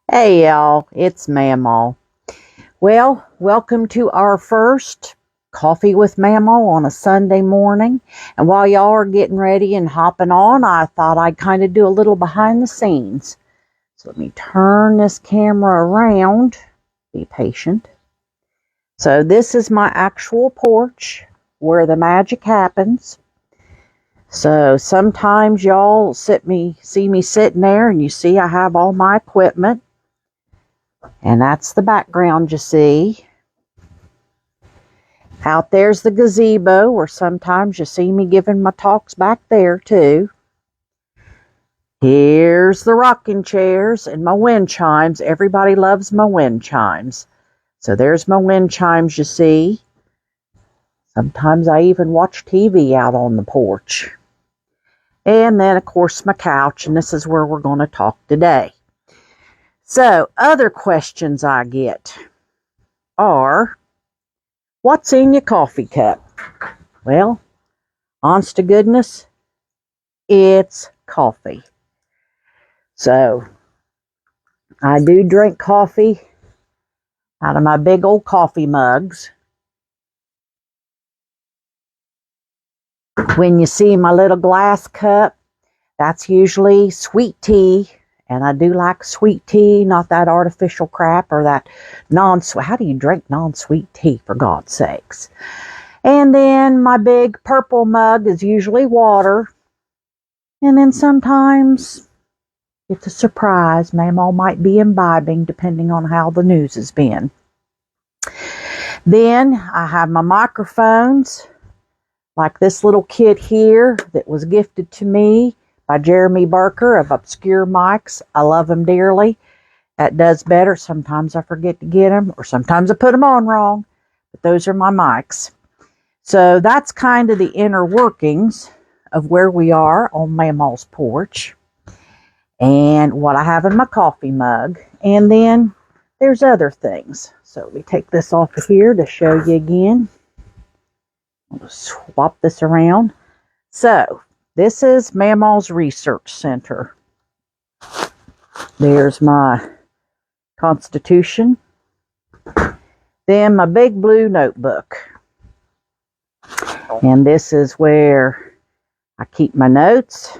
Hey y'all, it's Mamaw. Well, welcome to our first Coffee with Mamaw on a Sunday morning. And while y'all are getting ready and hopping on, I thought I'd kind of do a little behind the scenes. So let me turn this camera around. Be patient. So this is my actual porch where the magic happens. So sometimes y'all see me sitting there and you see I have all my equipment. And that's the background you see. Out there's the gazebo, where sometimes you see me giving my talks back there too. Here's the rocking chairs and my wind chimes. Everybody loves my wind chimes. So there's my wind chimes you see. Sometimes I even watch TV out on the porch. And then, of course, my couch, and this is where we're going to talk today. So, other questions I get are, what's in your coffee cup? Well, honest to goodness, it's coffee. So, I do drink coffee out of my big old coffee mugs. When you see my little glass cup, that's usually sweet tea. And I do like sweet tea, not that artificial crap or that non-sweet. How do you drink non-sweet tea, for God's sakes? And then my big purple mug is usually water. And then sometimes it's a surprise. Mamaw might be imbibing depending on how the news has been. Then I have my microphones, like this little kit here that was gifted to me by Jeremy Barker of Obscure Mics. I love him dearly. That does better. Sometimes I forget to get them, or sometimes I put them on wrong. But those are my mics. So that's kind of the inner workings of where we are on Mamaw's porch. And what I have in my coffee mug. And then there's other things. So let me take this off of here to show you again. I'll swap this around. So this is Mamaw's Research Center. There's my Constitution. Then my big blue notebook. And this is where I keep my notes.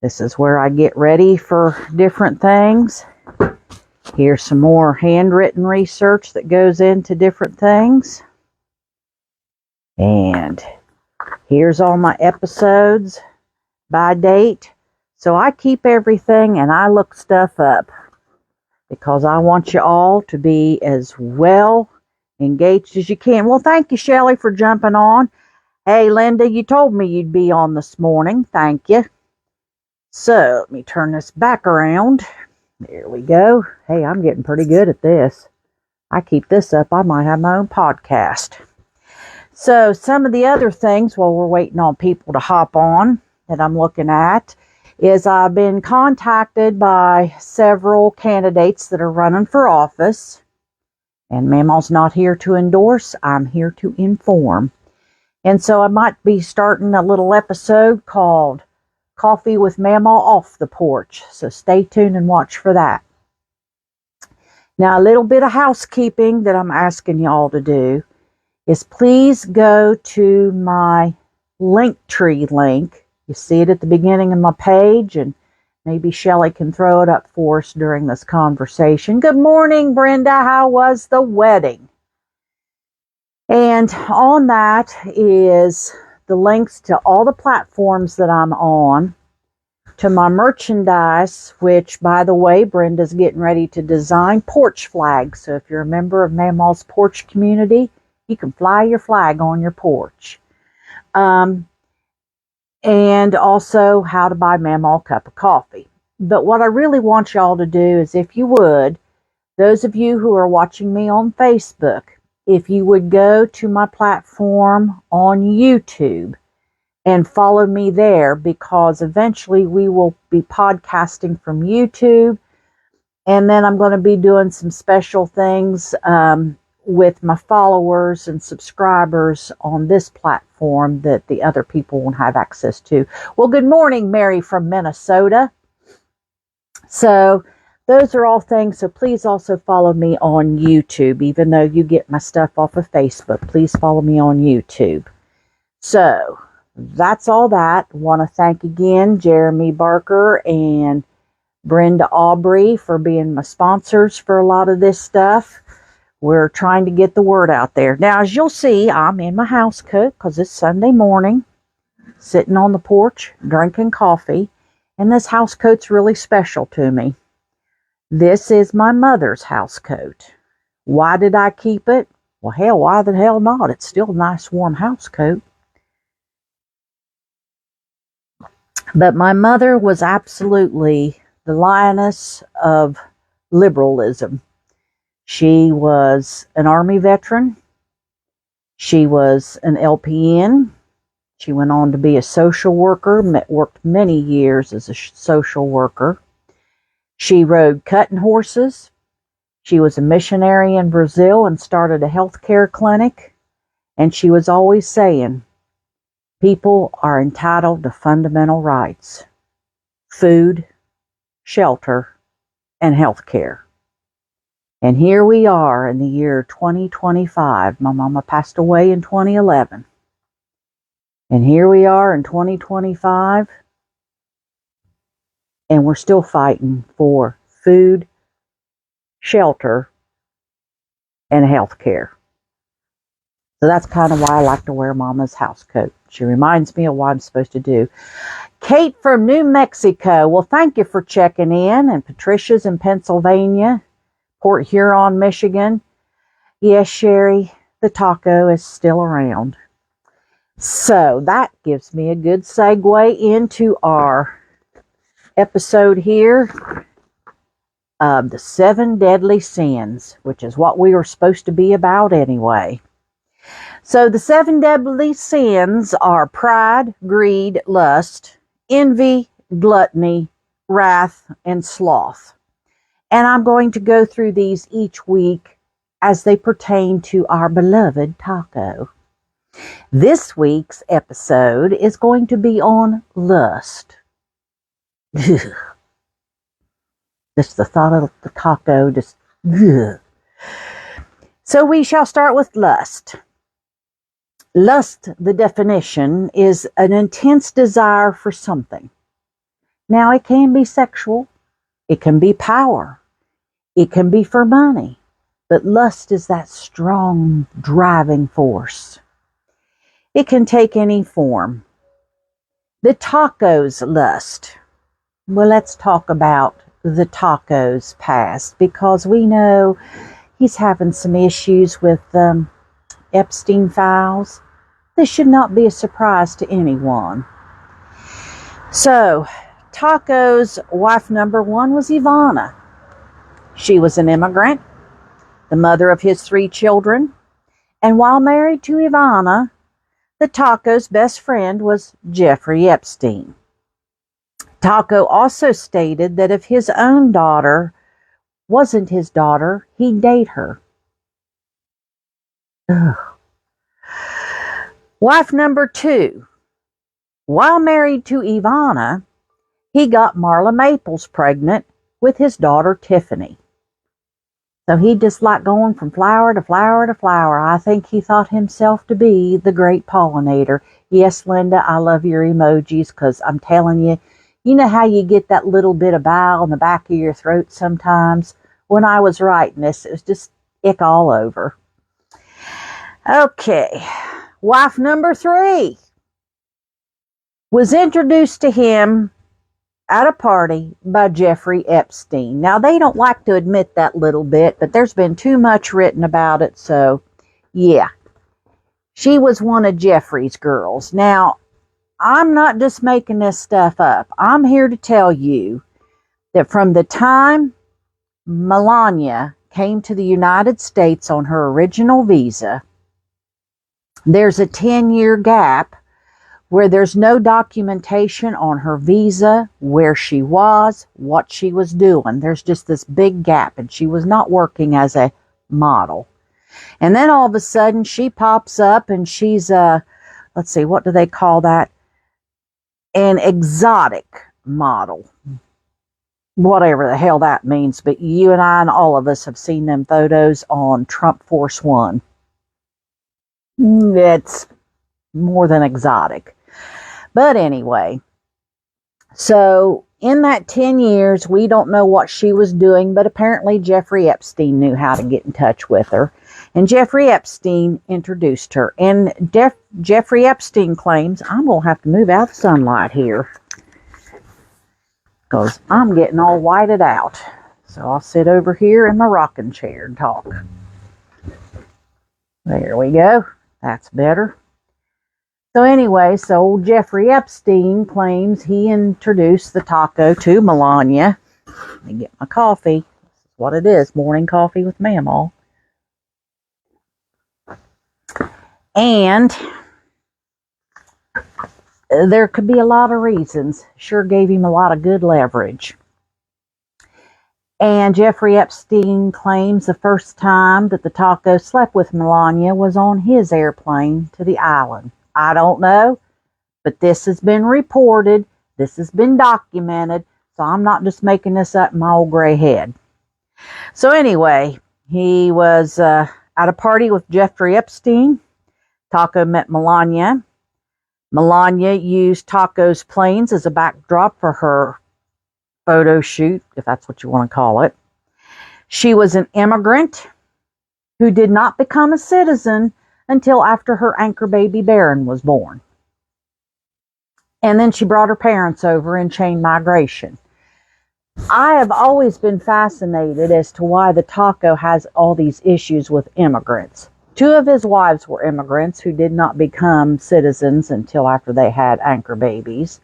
This is where I get ready for different things. Here's some more handwritten research that goes into different things. And here's all my episodes by date. So I keep everything and I look stuff up because I want you all to be as well engaged as you can. Well, thank you, Shelley, for jumping on. Hey, Linda, you told me you'd be on this morning. Thank you. So let me turn this back around. There we go. Hey, I'm getting pretty good at this. I keep this up, I might have my own podcast. So some of the other things while we're waiting on people to hop on that I'm looking at is I've been contacted by several candidates that are running for office. And Mamaw's not here to endorse, I'm here to inform. And so I might be starting a little episode called Coffee with Mamaw Off the Porch. So stay tuned and watch for that. Now, a little bit of housekeeping that I'm asking y'all to do is please go to my Linktree link. You see it at the beginning of my page, and maybe Shelley can throw it up for us during this conversation. Good morning, Brenda. How was the wedding? And on that is the links to all the platforms that I'm on, to my merchandise, which, by the way, Brenda's getting ready to design porch flags. So if you're a member of Mamaw's porch community, you can fly your flag on your porch. And also how to buy Mamaw a cup of coffee. But what I really want y'all to do is, if you would, those of you who are watching me on Facebook, if you would go to my platform on YouTube and follow me there, because eventually we will be podcasting from YouTube. And then I'm going to be doing some special things with my followers and subscribers on this platform that the other people won't have access to. Well, good morning, Mary from Minnesota. So those are all things. So please also follow me on YouTube. Even though you get my stuff off of Facebook, please follow me on YouTube. So that's all that. Want to thank again Jeremy Barker and Brenda Aubrey for being my sponsors for a lot of this stuff. We're trying to get the word out there. Now, as you'll see, I'm in my house coat because it's Sunday morning, sitting on the porch, drinking coffee, and this house coat's really special to me. This is my mother's house coat. Why did I keep it? Well, hell, why the hell not? It's still a nice warm house coat. But my mother was absolutely the lioness of liberalism. She was an Army veteran. She was an LPN. She went on to be a social worker, worked many years as a social worker. She rode cutting horses. She was a missionary in Brazil and started a healthcare clinic. And she was always saying, people are entitled to fundamental rights: food, shelter, and health care. And here we are in the year 2025. My mama passed away in 2011. And here we are in 2025, and we're still fighting for food, shelter, and health care. So that's kind of why I like to wear Mama's house coat. She reminds me of what I'm supposed to do. Kate from New Mexico. Well, thank you for checking in. And Patricia's in Pennsylvania. Port Huron, Michigan. Yes, Sherry, the taco is still around. So that gives me a good segue into our episode here of the 7 deadly sins, which is what we were supposed to be about anyway. So the 7 deadly sins are pride, greed, lust, envy, gluttony, wrath, and sloth. And I'm going to go through these each week as they pertain to our beloved taco. This week's episode is going to be on lust. Just the thought of the taco, just ugh. So we shall start with lust. Lust, the definition, is an intense desire for something. Now, it can be sexual. It can be power. It can be for money. But lust is that strong driving force. It can take any form. The taco's lust. Well, let's talk about the taco's past, because we know he's having some issues with Epstein files. This should not be a surprise to anyone. So, Taco's wife number 1 was Ivana. She was an immigrant, the mother of his 3 children, and while married to Ivana, the Taco's best friend was Jeffrey Epstein. Taco also stated that if his own daughter wasn't his daughter, he'd date her. Ugh. Wife number 2. While married to Ivana, he got Marla Maples pregnant with his daughter Tiffany. So he just liked going from flower to flower to flower. I think he thought himself to be the great pollinator. Yes, Linda, I love your emojis, because I'm telling you, you know how you get that little bit of bile in the back of your throat sometimes? When I was writing this, it was just ick all over. Okay, wife number 3 was introduced to him at a party by Jeffrey Epstein. Now, they don't like to admit that little bit, but there's been too much written about it, so yeah. She was one of Jeffrey's girls. Now, I'm not just making this stuff up. I'm here to tell you that from the time Melania came to the United States on her original visa, there's a 10-year gap where there's no documentation on her visa, where she was, what she was doing. There's just this big gap, and she was not working as a model. And then all of a sudden she pops up, and she's let's see, what do they call that? An exotic model. whatever the hell that means, but you and I and all of us have seen them photos on Trump Force One. It's more than exotic. But anyway, so in that 10 years, we don't know what she was doing, but apparently Jeffrey Epstein knew how to get in touch with her. And Jeffrey Epstein introduced her. And Jeffrey Epstein claims, I'm going to have to move out of the sunlight here, because I'm getting all whited out. So I'll sit over here in my rocking chair and talk. There we go. That's better. So anyway, so old Jeffrey Epstein claims he introduced the taco to Melania. Let me get my coffee. This is what it is, morning coffee with Mamaw. And there could be a lot of reasons. Sure gave him a lot of good leverage. And Jeffrey Epstein claims the first time that the taco slept with Melania was on his airplane to the island. I don't know, but this has been reported. This has been documented. So I'm not just making this up in my old gray head. So anyway, he was at a party with Jeffrey Epstein. Taco met Melania. Melania used Taco's planes as a backdrop for her photo shoot, if that's what you want to call it. She was an immigrant who did not become a citizen until after her anchor baby Barron was born. And then she brought her parents over in chain migration. I have always been fascinated as to why the Taco has all these issues with immigrants. 2 of his wives were immigrants who did not become citizens until after they had anchor babies.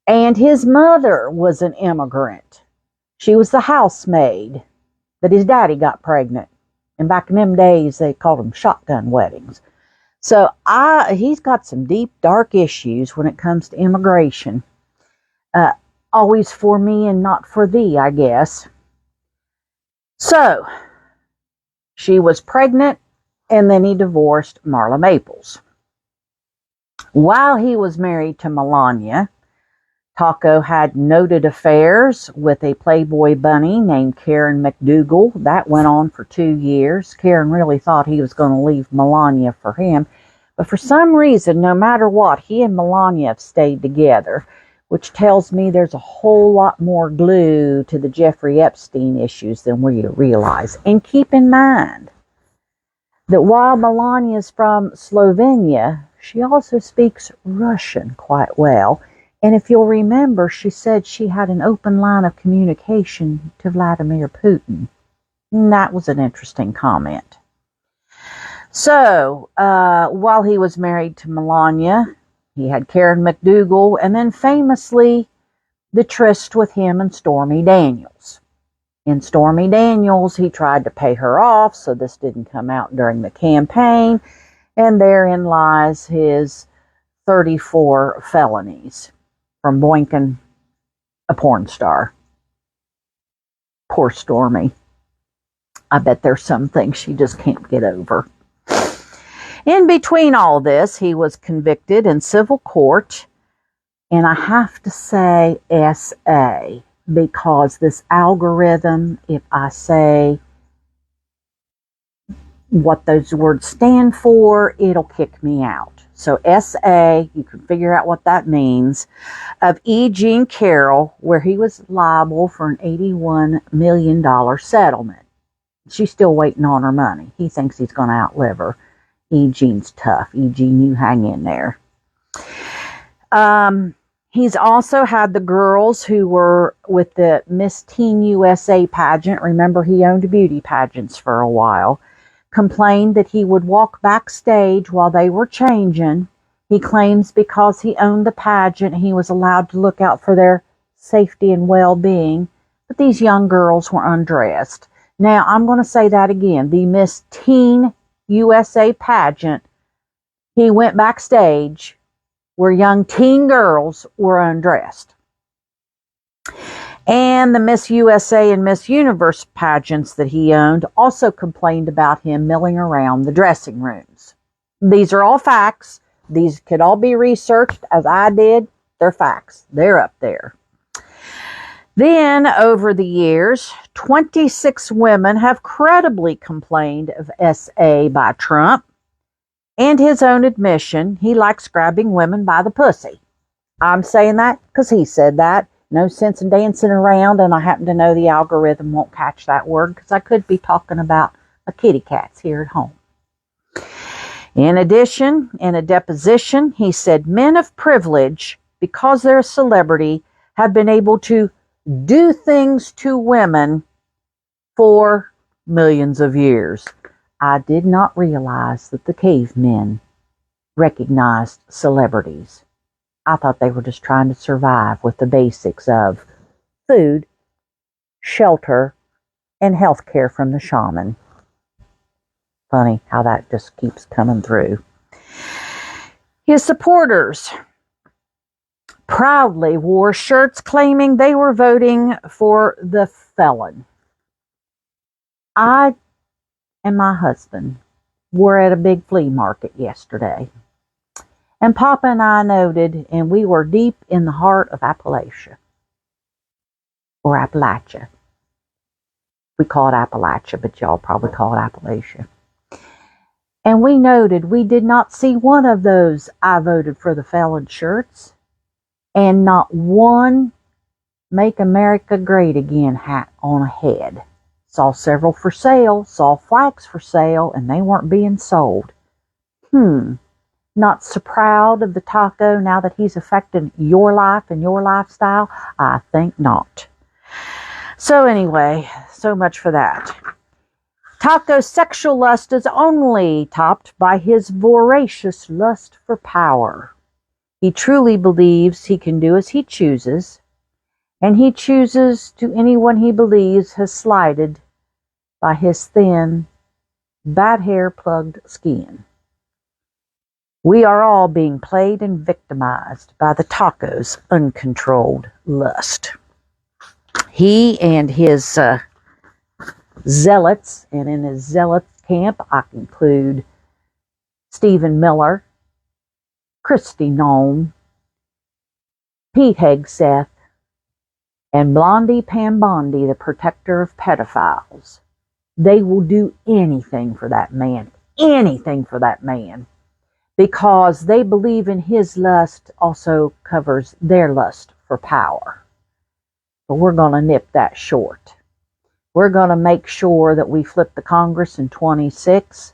And his mother was an immigrant. She was the housemaid that his daddy got pregnant. And back in them days, they called them shotgun weddings. So he's got some deep, dark issues when it comes to immigration. Always for me and not for thee, I guess. So, she was pregnant, and then he divorced Marla Maples. While he was married to Melania, Taco had noted affairs with a Playboy bunny named Karen McDougal. That went on for 2 years. Karen really thought he was going to leave Melania for him. But for some reason, no matter what, he and Melania have stayed together, which tells me there's a whole lot more glue to the Jeffrey Epstein issues than we realize. And keep in mind that while Melania is from Slovenia, she also speaks Russian quite well. And if you'll remember, she said she had an open line of communication to Vladimir Putin. And that was an interesting comment. So, while he was married to Melania, he had Karen McDougal, and then famously, the tryst with him and Stormy Daniels. In Stormy Daniels, he tried to pay her off, so this didn't come out during the campaign, and therein lies his 34 felonies from boinking a porn star. Poor Stormy. I bet there's some things she just can't get over. In between all this, he was convicted in civil court, and I have to say SA, because this algorithm, if I say what those words stand for, it'll kick me out. So SA, you can figure out what that means, of E. Jean Carroll, where he was liable for an $81 million settlement. She's still waiting on her money. He thinks he's going to outlive her. E. Jean's tough. E. Jean, you hang in there. He's also had the girls who were with the Miss Teen USA pageant. Remember, he owned beauty pageants for a while. Complained that he would walk backstage while they were changing. He claims because he owned the pageant, he was allowed to look out for their safety and well-being. But these young girls were undressed. Now, I'm going to say that again. The Miss Teen USA pageant, he went backstage where young teen girls were undressed. And the Miss USA and Miss Universe pageants that he owned also complained about him milling around the dressing rooms. These are all facts. These could all be researched as I did. They're facts. They're up there. Then, over the years, 26 women have credibly complained of SA by Trump, and his own admission, he likes grabbing women by the pussy. I'm saying that because he said that. No sense in dancing around, and I happen to know the algorithm won't catch that word because I could be talking about a kitty cat's here at home. In addition, in a deposition, he said men of privilege, because they're a celebrity, have been able to do things to women for millions of years. I did not realize that the cavemen recognized celebrities. I thought they were just trying to survive with the basics of food, shelter, and health care from the shaman. Funny how that just keeps coming through. His supporters proudly wore shirts claiming they were voting for the felon. I and my husband were at a big flea market yesterday. And Papa and I noted, and we were deep in the heart of Appalachia. Or Appalachia. We call it Appalachia, but y'all probably call it Appalachia. And we noted we did not see one of those I voted for the felon shirts, and not one Make America Great Again hat on a head. Saw several for sale, saw flags for sale, and they weren't being sold. Not so proud of the taco now that he's affected your life and your lifestyle? I think not. So anyway, so much for that. Taco's sexual lust is only topped by his voracious lust for power. He truly believes he can do as he chooses, and he chooses to anyone he believes has slighted by his thin, bad hair plugged skin. We are all being played and victimized by the taco's uncontrolled lust. He and his zealots, and in his zealot camp I include Stephen Miller, Kristi Noem, Pete Hegseth, and Blondie Pambondi, the protector of pedophiles. They will do anything for that man, because they believe in his lust also covers their lust for power. But we're going to nip that short. We're going to make sure that we flip the Congress in 26,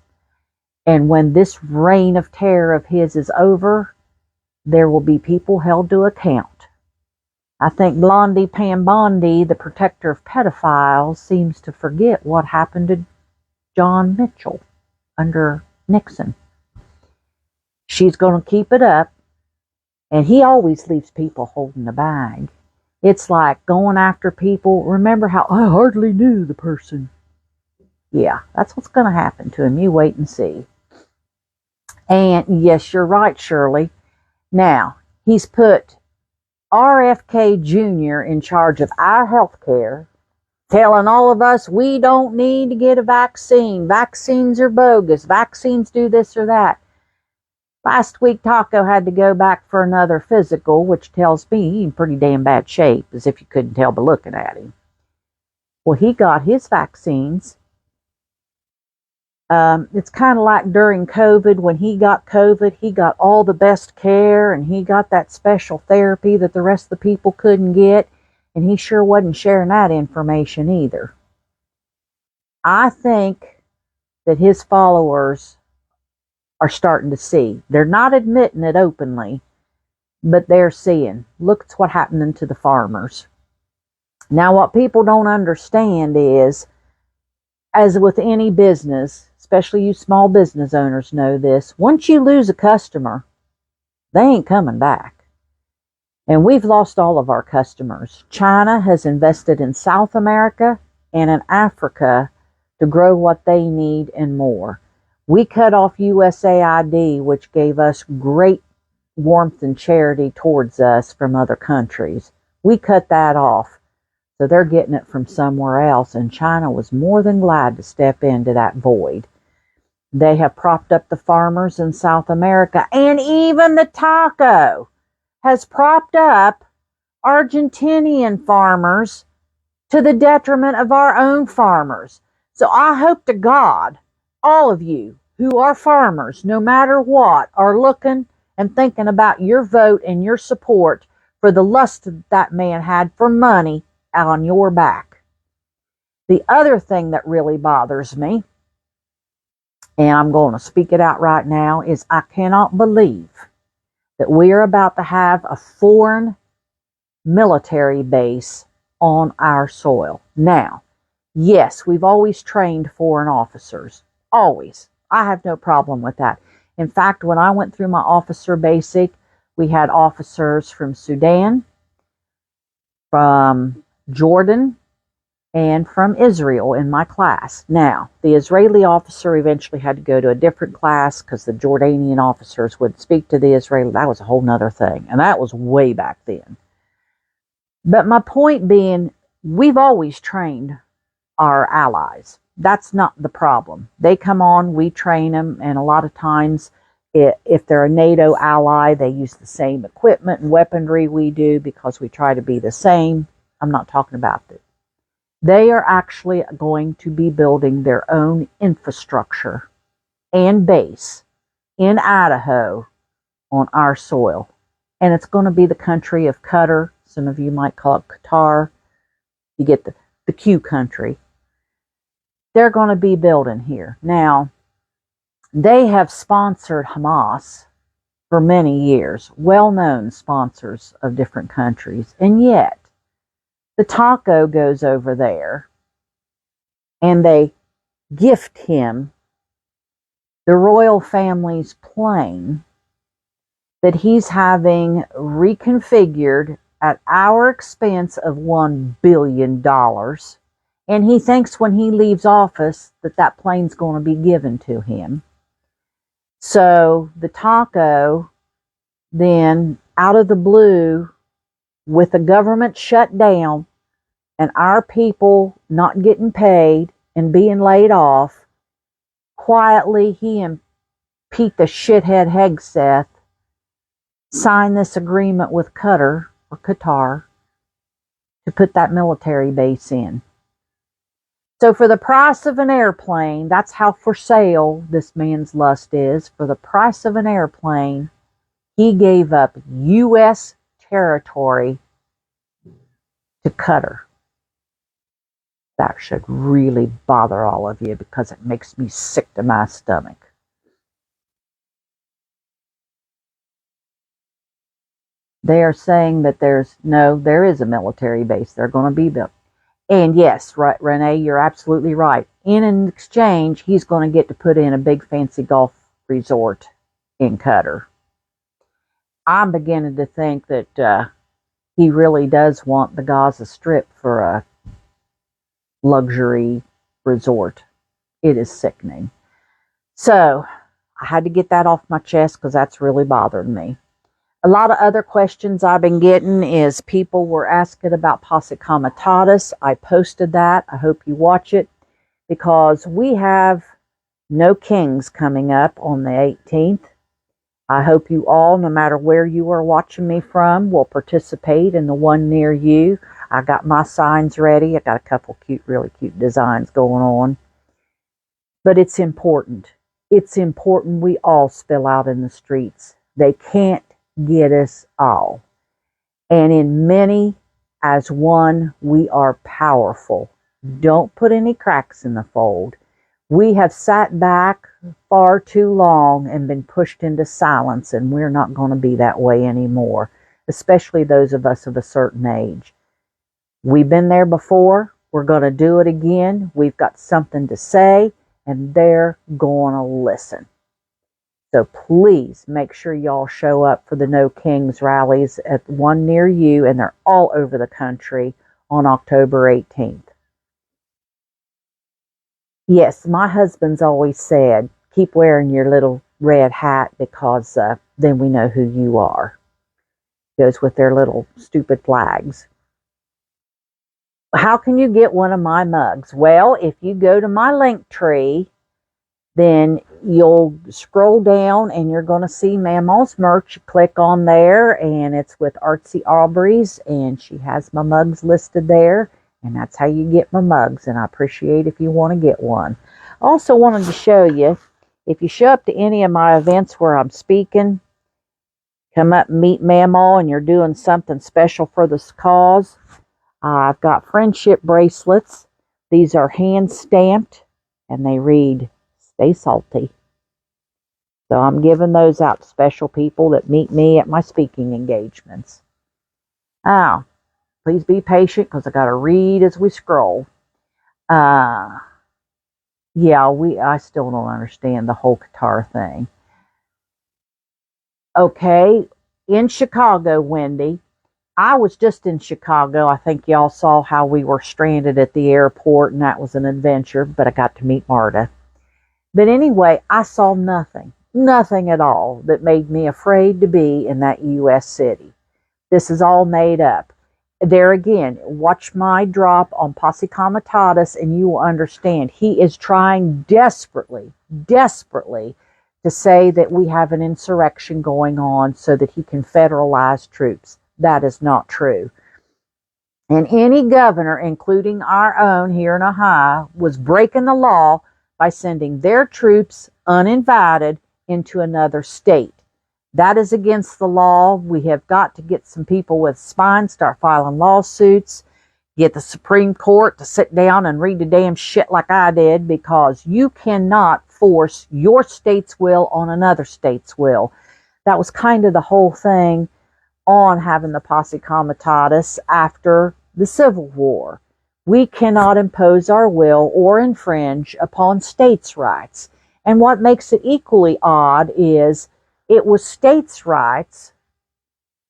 and when this reign of terror of his is over, there will be people held to account. I think Blondie Pambondi, the protector of pedophiles, seems to forget what happened to John Mitchell under Nixon. She's going to keep it up, and he always leaves people holding the bag. It's like going after people. Remember how I hardly knew the person. Yeah, that's what's going to happen to him. You wait and see. And yes, you're right, Shirley. Now, he's put RFK Jr. in charge of our health care, telling all of us we don't need to get a vaccine. Vaccines are bogus. Vaccines do this or that. Last week, Taco had to go back for another physical, which tells me he's in pretty damn bad shape, as if you couldn't tell by looking at him. Well, he got his vaccines. It's kind of like during COVID. When he got COVID, he got all the best care, and he got that special therapy that the rest of the people couldn't get, and he sure wasn't sharing that information either. I think that his followers are starting to see. They're not admitting it openly, but they're seeing. Look at what's happening to the farmers. Now, what people don't understand is, as with any business, especially you small business owners know this, once you lose a customer, they ain't coming back. And we've lost all of our customers. China has invested in South America and in Africa to grow what they need and more. We cut off USAID, which gave us great warmth and charity towards us from other countries. We cut that off. So they're getting it from somewhere else, and China was more than glad to step into that void. They have propped up the farmers in South America, and even the taco has propped up Argentinian farmers to the detriment of our own farmers. So I hope to God, all of you who are farmers, no matter what, are looking and thinking about your vote and your support for the lust that man had for money on your back. The other thing that really bothers me, and I'm going to speak it out right now, is I cannot believe that we are about to have a foreign military base on our soil. Now, yes, we've always trained foreign officers. Always. I have no problem with that. In fact, when I went through my officer basic, we had officers from Sudan, from Jordan, and from Israel in my class. Now, the Israeli officer eventually had to go to a different class because the Jordanian officers would speak to the Israeli. That was a whole nother thing. And that was way back then. But my point being, we've always trained our allies. That's not the problem. They come on, we train them, and a lot of times, if they're a NATO ally, they use the same equipment and weaponry we do because we try to be the same. I'm not talking about that. They are actually going to be building their own infrastructure and base in Idaho on our soil. And it's going to be the country of Qatar. Some of you might call it Qatar. You get the Q country. They're going to be building here. Now, they have sponsored Hamas for many years, well-known sponsors of different countries, and yet the taco goes over there and they gift him the royal family's plane that he's having reconfigured at our expense of $1 billion. And he thinks when he leaves office that that plane's going to be given to him. So the taco then, out of the blue, with the government shut down and our people not getting paid and being laid off, quietly he and Pete the shithead Hegseth signed this agreement with Qatar to put that military base in. So for the price of an airplane, that's how for sale this man's lust is. For the price of an airplane, he gave up U.S. territory to Qatar. That should really bother all of you because it makes me sick to my stomach. They are saying that there is a military base. They're going to be built. And yes, right, Renee, you're absolutely right. In an exchange, he's going to get to put in a big fancy golf resort in Qatar. I'm beginning to think that he really does want the Gaza Strip for a luxury resort. It is sickening. So I had to get that off my chest because that's really bothering me. A lot of other questions I've been getting is people were asking about Posse Comitatus. I posted that. I hope you watch it because we have No Kings coming up on the 18th. I hope you all, no matter where you are watching me from, will participate in the one near you. I got my signs ready. I got a couple really cute designs going on. But it's important. It's important we all spill out in the streets. They can't get us all. And in many as one, we are powerful. Don't put any cracks in the fold. We have sat back far too long and been pushed into silence, and we're not going to be that way anymore, especially those of us of a certain age. We've been there before. We're going to do it again. We've got something to say, and they're going to listen. So please make sure y'all show up for the No Kings rallies at one near you, and they're all over the country on October 18th. Yes, my husband's always said, keep wearing your little red hat because then we know who you are. Goes with their little stupid flags. How can you get one of my mugs? Well, if you go to my link tree then you'll scroll down and you're going to see Mamaw's merch. You click on there and it's with Artsy Aubrey's, and she has my mugs listed there, and that's how you get my mugs, and I appreciate if you want to get one. Also wanted to show you, if you show up to any of my events where I'm speaking, come up and meet Mamaw and you're doing something special for this cause, I've got friendship bracelets. These are hand stamped and they read, "Stay salty." So I'm giving those out to special people that meet me at my speaking engagements. Now, please be patient because I got to read as we scroll. I still don't understand the whole Qatar thing. Okay, in Chicago, Wendy. I was just in Chicago. I think y'all saw how we were stranded at the airport, and that was an adventure, but I got to meet Marta. But anyway, I saw nothing at all that made me afraid to be in that U.S. city. This is all made up. There again, watch my drop on Posse Comitatus and you will understand. He is trying desperately to say that we have an insurrection going on so that he can federalize troops. That is not true. And any governor, including our own here in Ohio, was breaking the law by sending their troops uninvited into another state. That is against the law. We have got to get some people with spines, start filing lawsuits, get the Supreme Court to sit down and read the damn shit like I did, because you cannot force your state's will on another state's will. That was kind of the whole thing on having the Posse Comitatus after the Civil War. We cannot impose our will or infringe upon states' rights. And what makes it equally odd is it was states' rights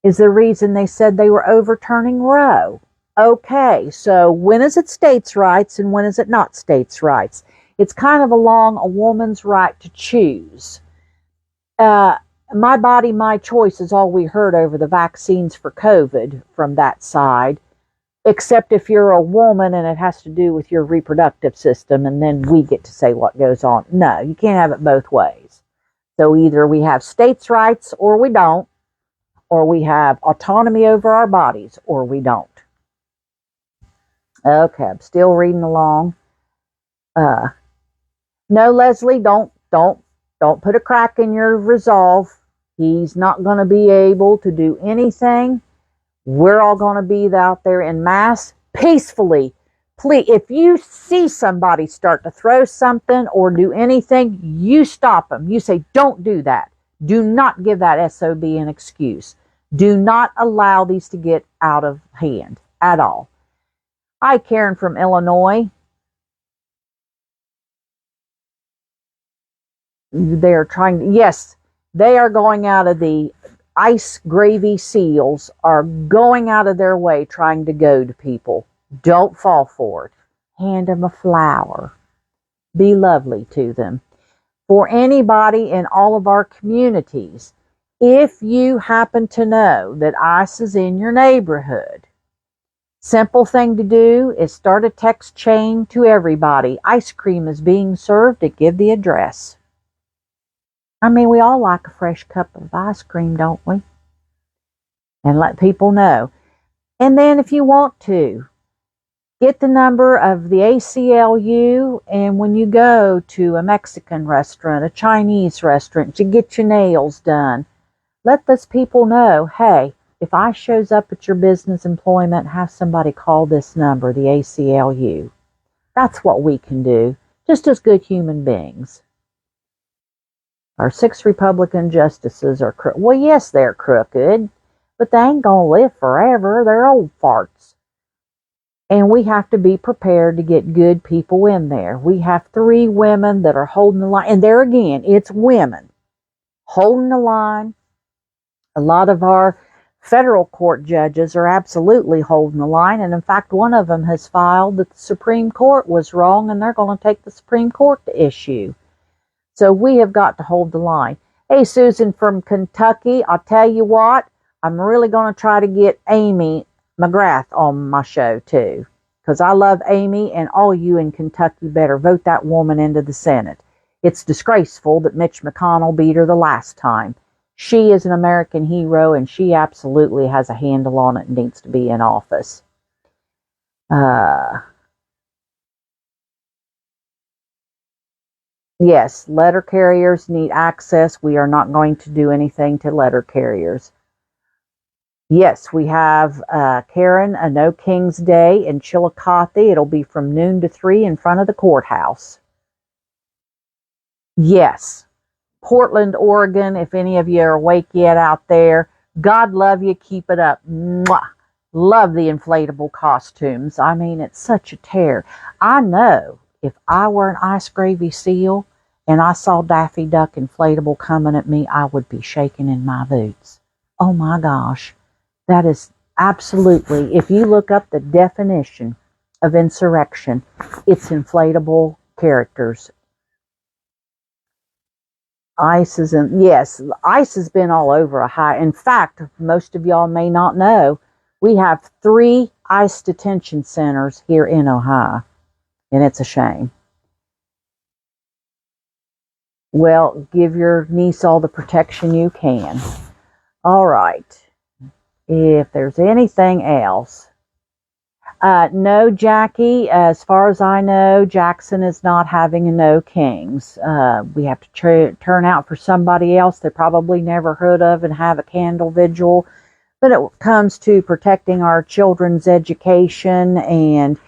is the reason they said they were overturning Roe. Okay, so when is it states' rights and when is it not states' rights? It's kind of along a woman's right to choose. My body, my choice is all we heard over the vaccines for COVID from that side, except if you're a woman and it has to do with your reproductive system, and then we get to say what goes on. No, you can't have it both ways. So either we have states' rights or we don't, or we have autonomy over our bodies or we don't. Okay, I'm still reading along. No, Leslie, don't put a crack in your resolve. He's not going to be able to do anything. We're all going to be out there in mass peacefully. Please, if you see somebody start to throw something or do anything, you stop them. You say, don't do that. Do not give that SOB an excuse. Do not allow these to get out of hand at all. Hi, Karen from Illinois. They're trying to, yes, they are going out of the ice gravy seals are going out of their way trying to goad people. Don't fall for it. Hand them a flower. Be lovely to them. For anybody in all of our communities, if you happen to know that ICE is in your neighborhood, simple thing to do is start a text chain to everybody. Ice cream is being served at give the address. I mean, we all like a fresh cup of ice cream, don't we? And let people know. And then if you want to, get the number of the ACLU, and when you go to a Mexican restaurant, a Chinese restaurant, to get your nails done, let those people know, hey, if I shows up at your business employment, have somebody call this number, the ACLU. That's what we can do, just as good human beings. Our 6 Republican justices are crooked. Well, yes, they're crooked, but they ain't going to live forever. They're old farts. And we have to be prepared to get good people in there. We have 3 women that are holding the line. And there again, it's women holding the line. A lot of our federal court judges are absolutely holding the line. And in fact, one of them has filed that the Supreme Court was wrong, and they're going to take the Supreme Court to issue. So we have got to hold the line. Hey, Susan from Kentucky, I'll tell you what, I'm really going to try to get Amy McGrath on my show too, because I love Amy, and all you in Kentucky better vote that woman into the Senate. It's disgraceful that Mitch McConnell beat her the last time. She is an American hero, and she absolutely has a handle on it and needs to be in office. Yes, letter carriers need access. We are not going to do anything to letter carriers. Yes, we have Karen, a No King's Day in Chillicothe. It'll be from noon to 3 in front of the courthouse. Yes, Portland, Oregon, if any of you are awake yet out there, God love you, keep it up. Mwah. Love the inflatable costumes. I mean, it's such a tear. I know if I were an ice gravy seal and I saw Daffy Duck inflatable coming at me, I would be shaking in my boots. Oh my gosh. That is absolutely, if you look up the definition of insurrection, it's inflatable characters. ICE is yes, ICE has been all over Ohio. In fact, most of y'all may not know, we have 3 ICE detention centers here in Ohio, and it's a shame. Well, give your niece all the protection you can. All right. If there's anything else. No, Jackie, as far as I know, Jackson is not having a No Kings. We have to turn out for somebody else they probably never heard of and have a candle vigil. But it comes to protecting our children's education and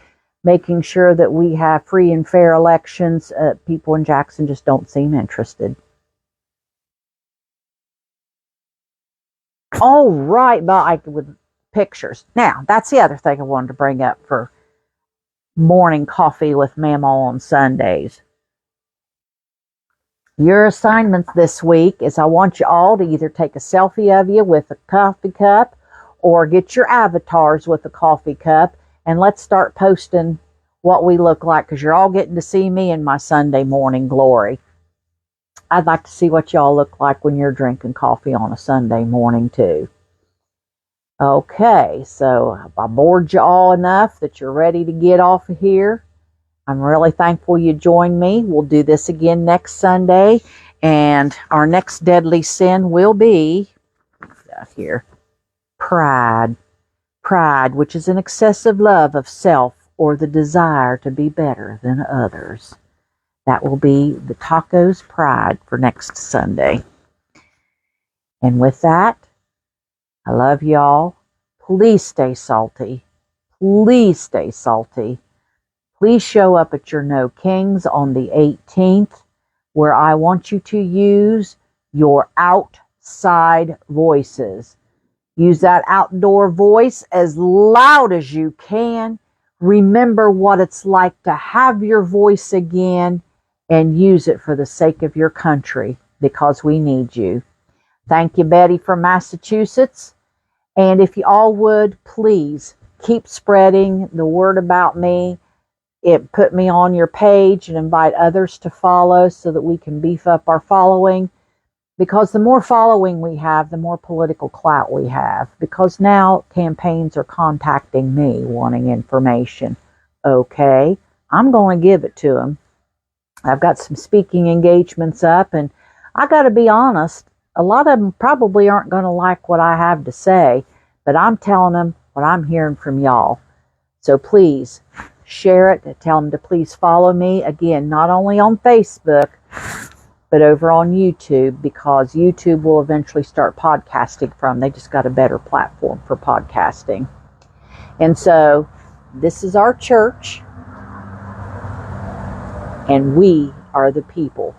making sure that we have free and fair elections. People in Jackson just don't seem interested. All right, but with pictures. Now, that's the other thing I wanted to bring up for morning coffee with Mamaw on Sundays. Your assignments this week is I want you all to either take a selfie of you with a coffee cup or get your avatars with a coffee cup, and let's start posting what we look like, because you're all getting to see me in my Sunday morning glory. I'd like to see what y'all look like when you're drinking coffee on a Sunday morning too. Okay, so I bored you all enough that you're ready to get off of here. I'm really thankful you joined me. We'll do this again next Sunday, and our next deadly sin will be here, pride. Pride, which is an excessive love of self or the desire to be better than others. That will be the tacos pride for next Sunday. And with that, I love y'all. Please stay salty. Please stay salty. Please show up at your No Kings on the 18th, where I want you to use your outside voices. Use that outdoor voice as loud as you can. Remember what it's like to have your voice again, and use it for the sake of your country, because we need you. Thank you, Betty from Massachusetts. And if you all would, please keep spreading the word about me. Put me on your page and invite others to follow so that we can beef up our following. Because the more following we have, the more political clout we have. Because now campaigns are contacting me wanting information. Okay, I'm going to give it to them. I've got some speaking engagements up, and I got to be honest, a lot of them probably aren't going to like what I have to say, but I'm telling them what I'm hearing from y'all. So please share it. Tell them to please follow me. Again, not only on Facebook, but over on YouTube, because YouTube will eventually start podcasting from. They just got a better platform for podcasting. And so this is our church, and we are the people.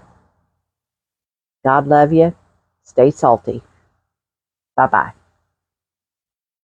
God love you. Stay salty. Bye-bye.